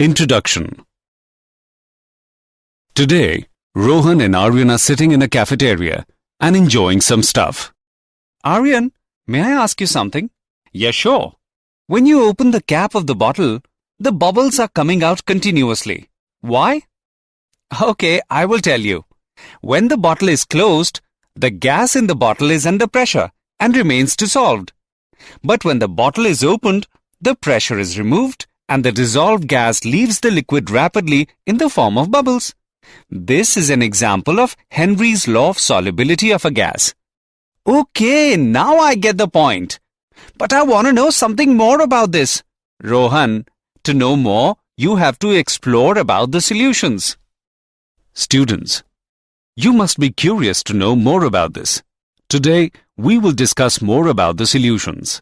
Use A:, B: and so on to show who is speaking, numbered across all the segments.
A: Introduction. Today, Rohan and Aryan are sitting in a cafeteria and enjoying some stuff.
B: Aryan, may I ask you something? Yeah, sure. When you open the cap of the bottle, the bubbles are coming out continuously. Why? Okay, I will tell you. When the bottle is closed, the gas in the bottle is under pressure and remains dissolved. But when the bottle is opened, the pressure is removed and the dissolved gas leaves the liquid rapidly in the form of bubbles. This is an example of Henry's law of solubility of a gas. Okay, now I get the point. But I want to know something more about this. Rohan, to know more, you have to explore about the solutions.
A: Students, you must be curious to know more about this. Today, we will discuss more about the solutions.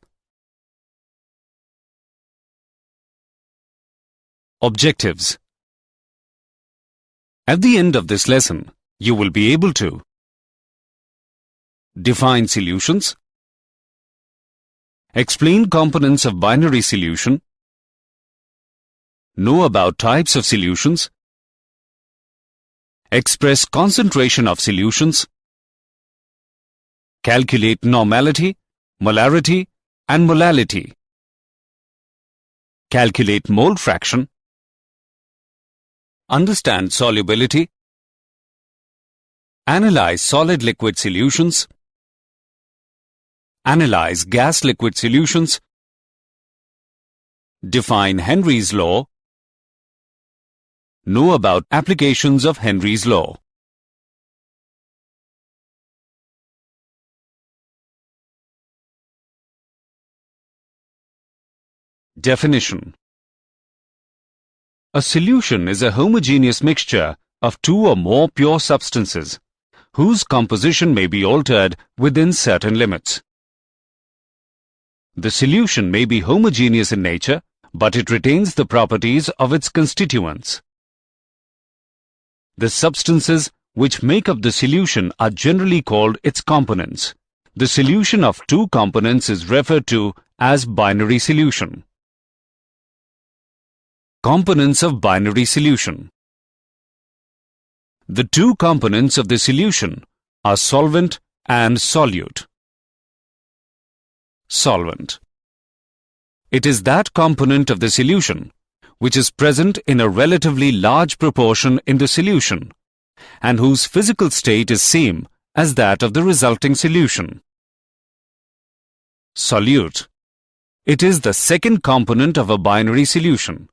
A: Objectives. At the end of this lesson, you will be able to define solutions, explain components of binary solution, know about types of solutions, express concentration of solutions, calculate normality, molarity, and molality, calculate mole fraction, understand solubility, analyze solid-liquid solutions, analyze gas-liquid solutions, define Henry's law, know about applications of Henry's law. Definition. A solution is a homogeneous mixture of two or more pure substances, whose composition may be altered within certain limits. The solution may be homogeneous in nature, but it retains the properties of its constituents. The substances which make up the solution are generally called its components. The solution of two components is referred to as binary solution. Components of binary solution. The two components of the solution are solvent and solute. Solvent. It is that component of the solution which is present in a relatively large proportion in the solution and whose physical state is same as that of the resulting solution. Solute. It is the second component of a binary solution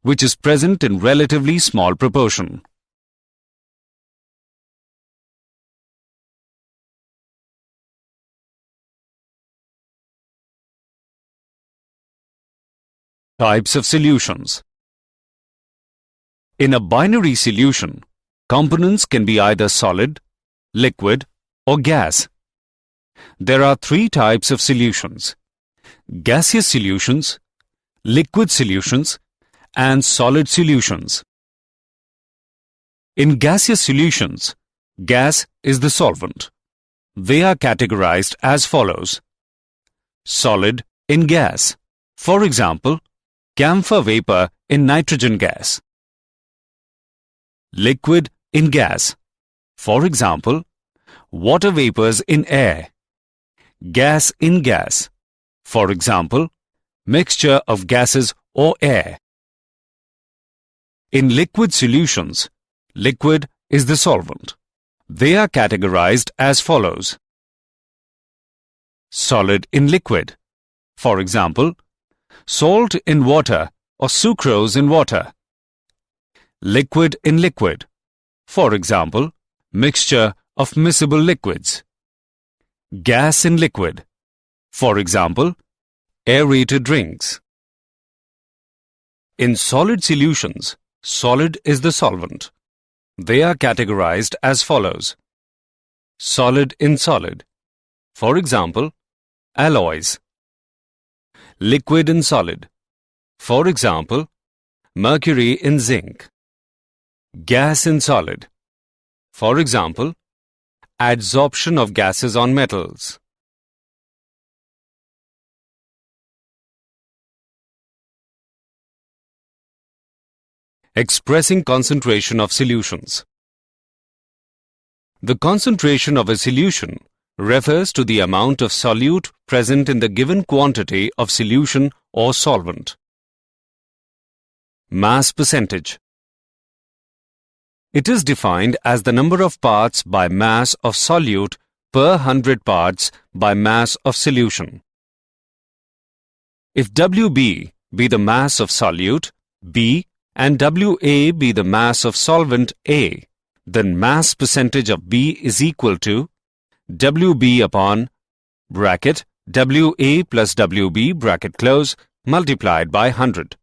A: which is present in relatively small proportion. Types of solutions. In a binary solution, components can be either solid, liquid, or gas. There are three types of solutions: gaseous solutions, liquid solutions, and solid solutions. In gaseous solutions, gas is the solvent. They are categorized as follows: solid in gas, for example, camphor vapor in nitrogen gas; liquid in gas, for example, water vapors in air; gas in gas, for example, mixture of gases or air. In liquid solutions, liquid is the solvent. They are categorized as follows: solid in liquid, for example, salt in water or sucrose in water; liquid in liquid, for example, mixture of miscible liquids; gas in liquid, for example, aerated drinks. In solid solutions, solid is the solvent. They are categorized as follows: solid in solid, for example, alloys; liquid in solid, for example, mercury in zinc; gas in solid, for example, adsorption of gases on metals. Expressing concentration of solutions. The concentration of a solution refers to the amount of solute present in the given quantity of solution or solvent. Mass percentage. It is defined as the number of parts by mass of solute per 100 parts by mass of solution. If Wb be the mass of solute B and Wa be the mass of solvent A, then mass percentage of B is equal to Wb upon bracket Wa plus Wb bracket close multiplied by 100.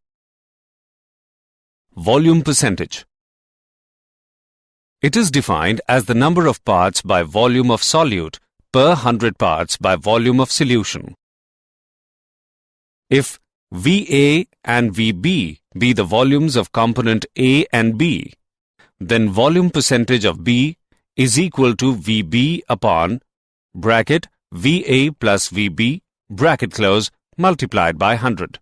A: Volume percentage. It is defined as the number of parts by volume of solute per 100 parts by volume of solution. If Va and Vb be the volumes of component A and B, then volume percentage of B is equal to Vb upon bracket Va plus Vb bracket close multiplied by 100.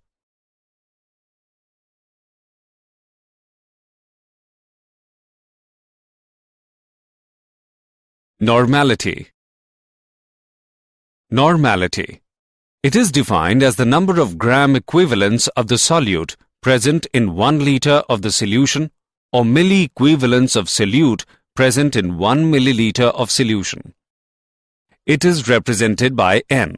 A: Normality. Normality. It is defined as the number of gram equivalents of the solute present in 1 liter of the solution or milli-equivalents of solute present in 1 milliliter of solution. It is represented by N.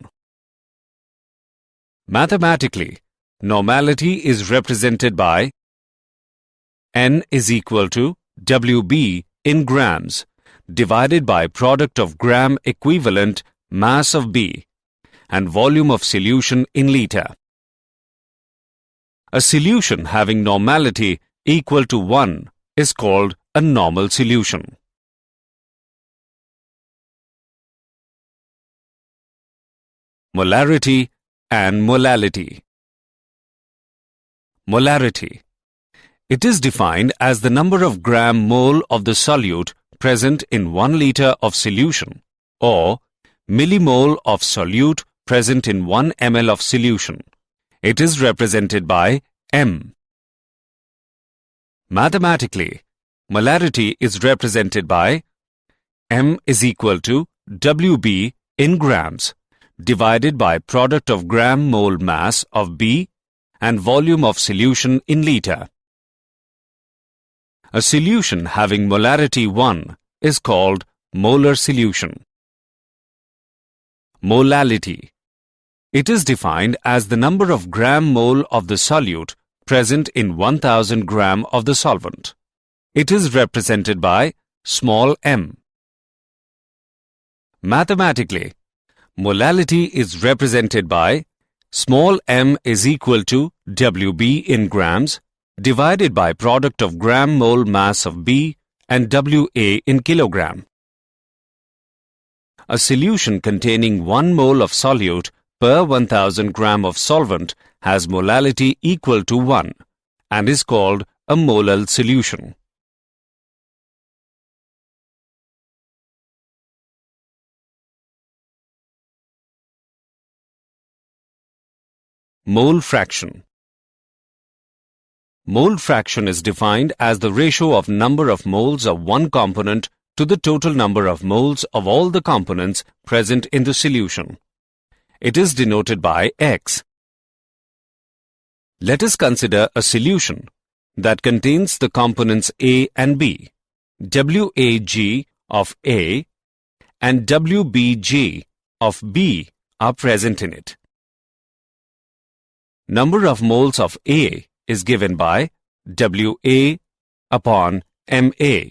A: Mathematically, normality is represented by N is equal to Wb in grams divided by product of gram equivalent mass of B and volume of solution in liter. A solution having normality equal to 1 is called a normal solution. Molarity and molality. Molarity. It is defined as the number of gram mole of the solute present in 1 liter of solution or millimole of solute present in 1 ml of solution. It is represented by M. Mathematically, molarity is represented by M is equal to Wb in grams divided by product of gram mole mass of B and volume of solution in liter. A solution having molarity 1 is called molar solution. Molality. It is defined as the number of gram mole of the solute present in 1000 gram of the solvent. It is represented by small m. Mathematically, molality is represented by small m is equal to Wb in grams divided by product of gram mole mass of B and Wa in kilogram. A solution containing 1 mole of solute per 1000 gram of solvent has molality equal to 1 and is called a molal solution. Mole fraction. Mole fraction is defined as the ratio of number of moles of one component to the total number of moles of all the components present in the solution. It is denoted by X. Let us consider a solution that contains the components A and B, Wag of A and Wbg of B are present in it. Number of moles of A is given by Wa upon Ma.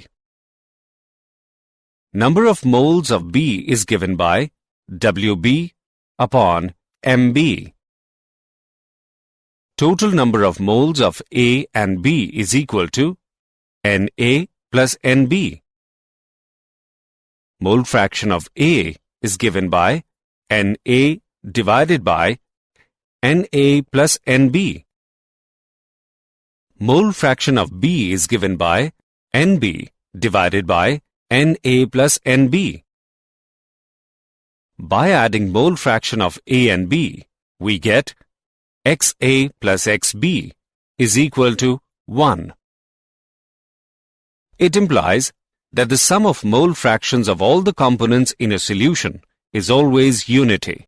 A: Number of moles of B is given by Wb upon Mb. Total number of moles of A and B is equal to Na plus Nb. Mole fraction of A is given by Na divided by Na plus Nb. Mole fraction of B is given by Nb divided by Na plus Nb. By adding mole fraction of A and B, we get Xa plus Xb is equal to 1. It implies that the sum of mole fractions of all the components in a solution is always unity.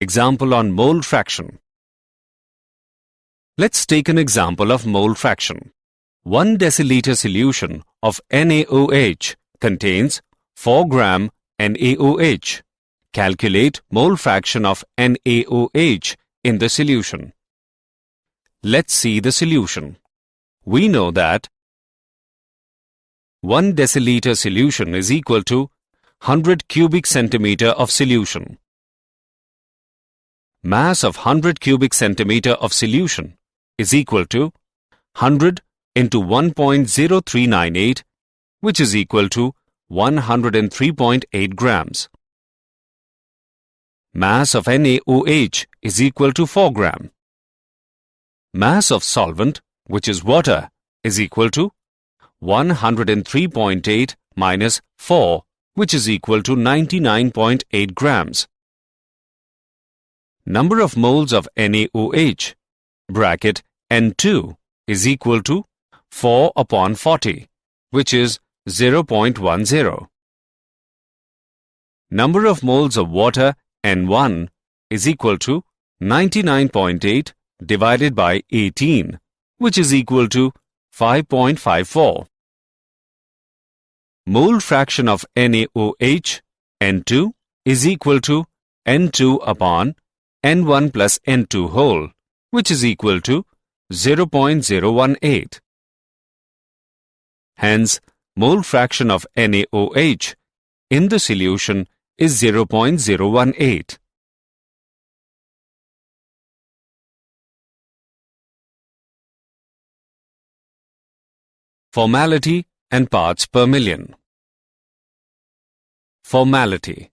A: Example on mole fraction. Let's take an example of mole fraction. 1 deciliter solution of NaOH contains 4 gram NaOH. Calculate mole fraction of NaOH in the solution. Let's see the solution. We know that 1 deciliter solution is equal to 100 cubic centimeter of solution. Mass of 100 cubic centimeter of solution is equal to 100 into 1.0398, which is equal to 103.8 grams. Mass of NaOH is equal to 4 gram. Mass of solvent, which is water, is equal to 103.8 minus 4, which is equal to 99.8 grams. Number of moles of NaOH, bracket N2, is equal to 4 upon 40, which is 0.10. Number of moles of water, N1, is equal to 99.8 divided by 18, which is equal to 5.54. Mole fraction of NaOH, N2, is equal to N2 upon N1 plus N2 whole, which is equal to 0.018. Hence, mole fraction of NaOH in the solution is 0.018. Formality and parts per million. Formality.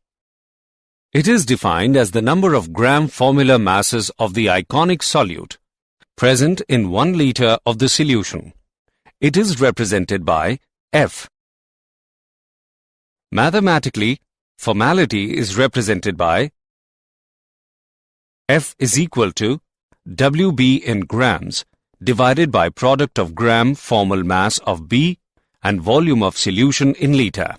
A: It is defined as the number of gram formula masses of the ionic solute present in 1 liter of the solution. It is represented by F. Mathematically, formality is represented by F is equal to WB in grams divided by product of gram formal mass of B and volume of solution in liter.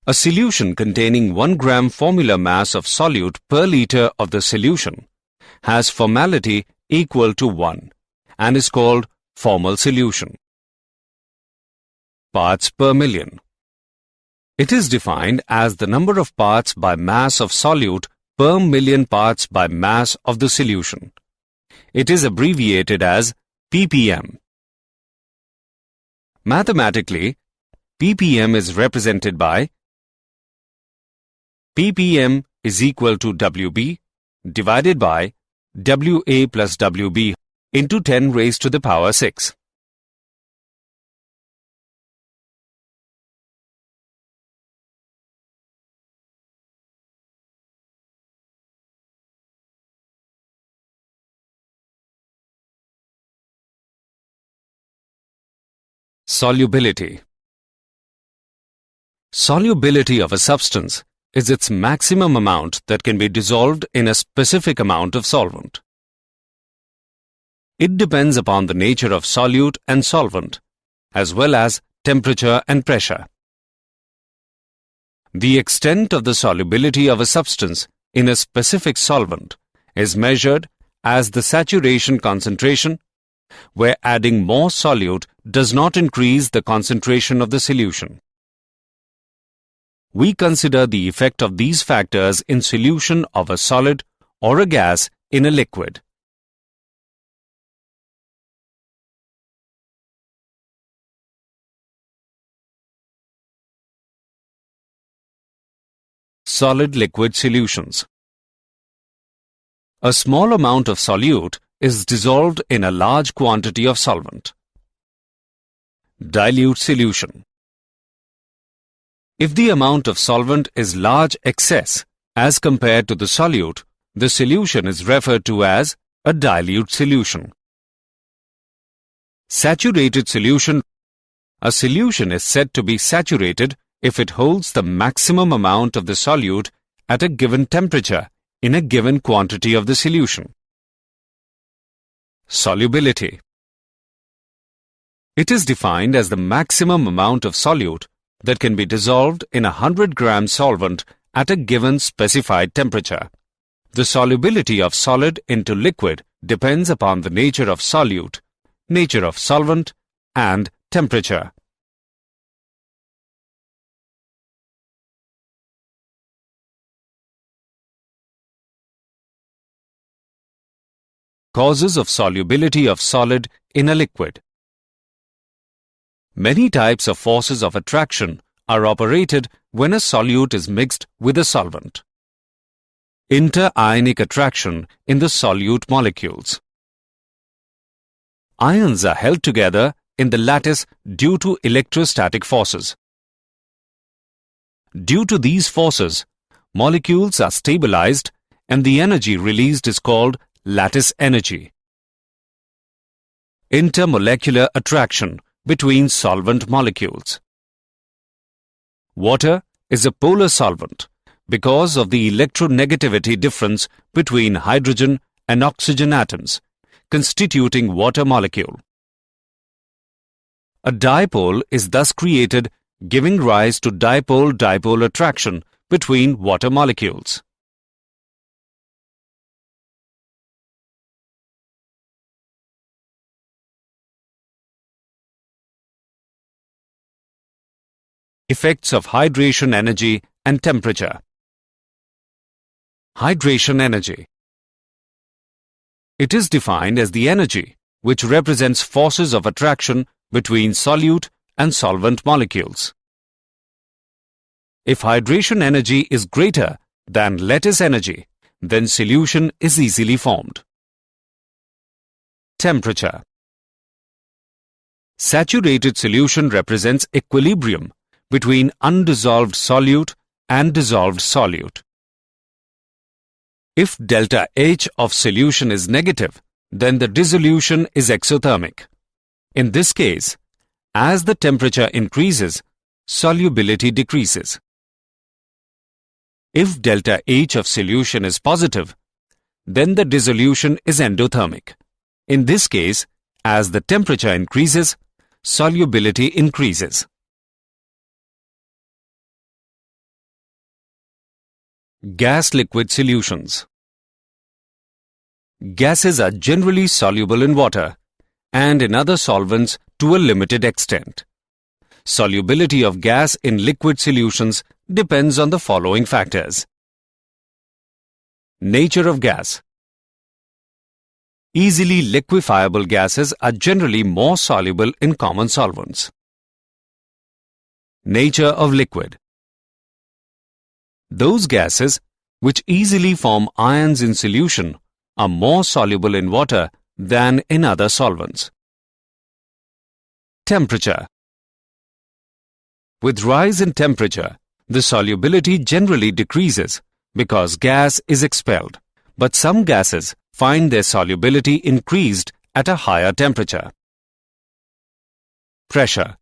A: A solution containing 1 gram formula mass of solute per liter of the solution has formality equal to 1 and is called formal solution. Parts per million. It is defined as the number of parts by mass of solute per million parts by mass of the solution. It is abbreviated as ppm. Mathematically, ppm is represented by ppm is equal to WB divided by WA plus WB into 10 raised to the power 6. Solubility. Solubility of a substance is its maximum amount that can be dissolved in a specific amount of solvent. It depends upon the nature of solute and solvent, as well as temperature and pressure. The extent of the solubility of a substance in a specific solvent is measured as the saturation concentration, where adding more solute does not increase the concentration of the solution. We consider the effect of these factors in solution of a solid or a gas in a liquid. Solid-liquid solutions. A small amount of solute is dissolved in a large quantity of solvent. Dilute solution. If the amount of solvent is large excess as compared to the solute, the solution is referred to as a dilute solution. Saturated solution. A solution is said to be saturated if it holds the maximum amount of the solute at a given temperature in a given quantity of the solution. Solubility. It is defined as the maximum amount of solute that can be dissolved in a 100-gram solvent at a given specified temperature. The solubility of solid into liquid depends upon the nature of solute, nature of solvent, and temperature. Causes of solubility of solid in a liquid. Many types of forces of attraction are operated when a solute is mixed with a solvent. Inter-ionic attraction in the solute molecules. Ions are held together in the lattice due to electrostatic forces. Due to these forces, molecules are stabilized and the energy released is called lattice energy. Intermolecular attraction between solvent molecules. Water is a polar solvent because of the electronegativity difference between hydrogen and oxygen atoms, constituting water molecule. A dipole is thus created, giving rise to dipole-dipole attraction between water molecules. Effects of hydration energy and temperature. Hydration energy. It is defined as the energy which represents forces of attraction between solute and solvent molecules. If hydration energy is greater than lattice energy, then solution is easily formed. Temperature. Saturated solution represents equilibrium between undissolved solute and dissolved solute. If delta H of solution is negative, then the dissolution is exothermic. In this case, as the temperature increases, solubility decreases. If delta H of solution is positive, then the dissolution is endothermic. In this case, as the temperature increases, solubility increases. Gas-liquid solutions. Gases are generally soluble in water and in other solvents to a limited extent. Solubility of gas in liquid solutions depends on the following factors. Nature of gas. Easily liquefiable gases are generally more soluble in common solvents. Nature of liquid. Those gases which easily form ions in solution are more soluble in water than in other solvents. Temperature. With rise in temperature, the solubility generally decreases because gas is expelled, but some gases find their solubility increased at a higher temperature. Pressure.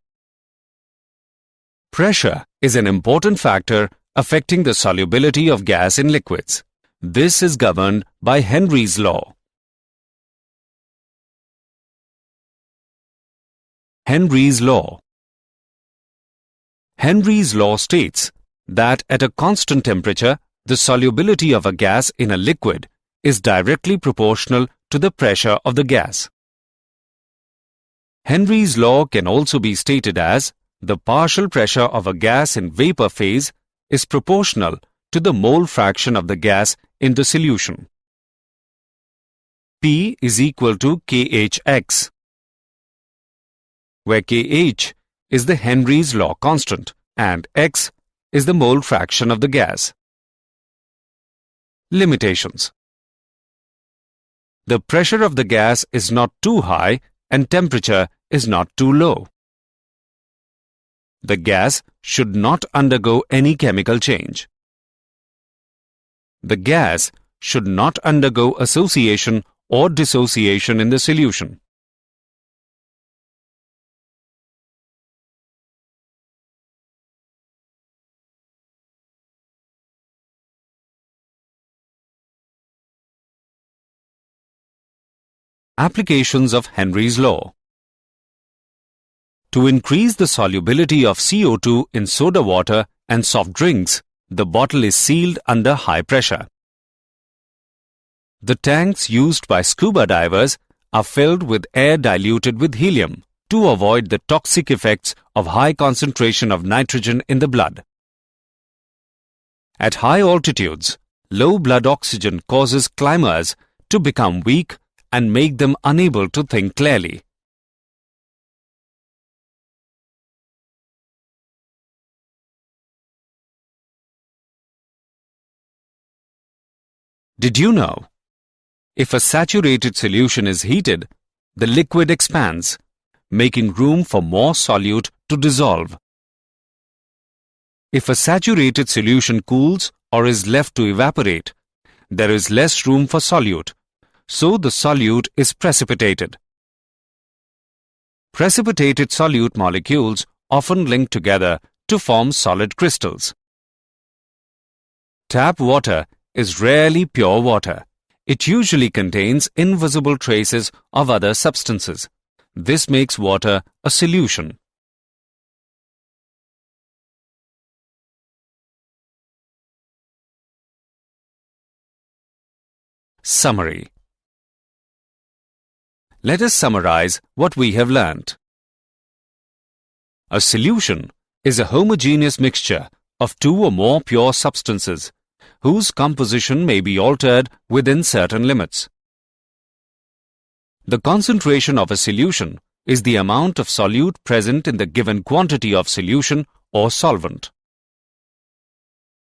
A: Pressure is an important factor affecting the solubility of gas in liquids. This is governed by Henry's law. Henry's law. Henry's law states that at a constant temperature, the solubility of a gas in a liquid is directly proportional to the pressure of the gas. Henry's law can also be stated as the partial pressure of a gas in vapor phase is proportional to the mole fraction of the gas in the solution. P is equal to KHx, where Kh is the Henry's law constant and x is the mole fraction of the gas. Limitations. The pressure of the gas is not too high and temperature is not too low. The gas should not undergo any chemical change. The gas should not undergo association or dissociation in the solution. Applications of Henry's Law. To increase the solubility of CO2 in soda water and soft drinks, the bottle is sealed under high pressure. The tanks used by scuba divers are filled with air diluted with helium to avoid the toxic effects of high concentration of nitrogen in the blood. At high altitudes, low blood oxygen causes climbers to become weak and make them unable to think clearly. Did you know? If a saturated solution is heated, the liquid expands, making room for more solute to dissolve. If a saturated solution cools or is left to evaporate, there is less room for solute, so the solute is precipitated. Precipitated solute molecules often link together to form solid crystals. Tap water is rarely pure water. It usually contains invisible traces of other substances. This makes water a solution. Summary. Let us summarize what we have learnt. A solution is a homogeneous mixture of two or more pure substances whose composition may be altered within certain limits. The concentration of a solution is the amount of solute present in the given quantity of solution or solvent.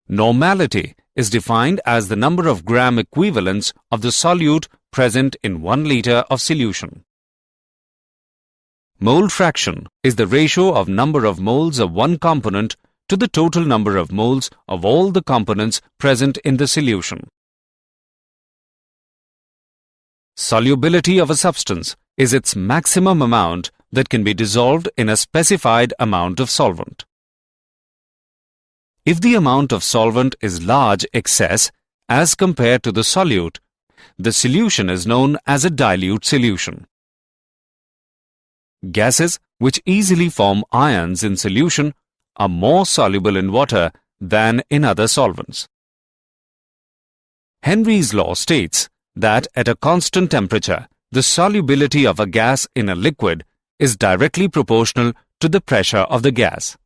A: Normality is defined as the number of gram equivalents of the solute present in 1 liter of solution. Mole fraction is the ratio of number of moles of one component to the total number of moles of all the components present in the solution. Solubility of a substance is its maximum amount that can be dissolved in a specified amount of solvent. If the amount of solvent is large excess as compared to the solute, the solution is known as a dilute solution. Gases which easily form ions in solution are more soluble in water than in other solvents. Henry's law states that at a constant temperature, the solubility of a gas in a liquid is directly proportional to the pressure of the gas.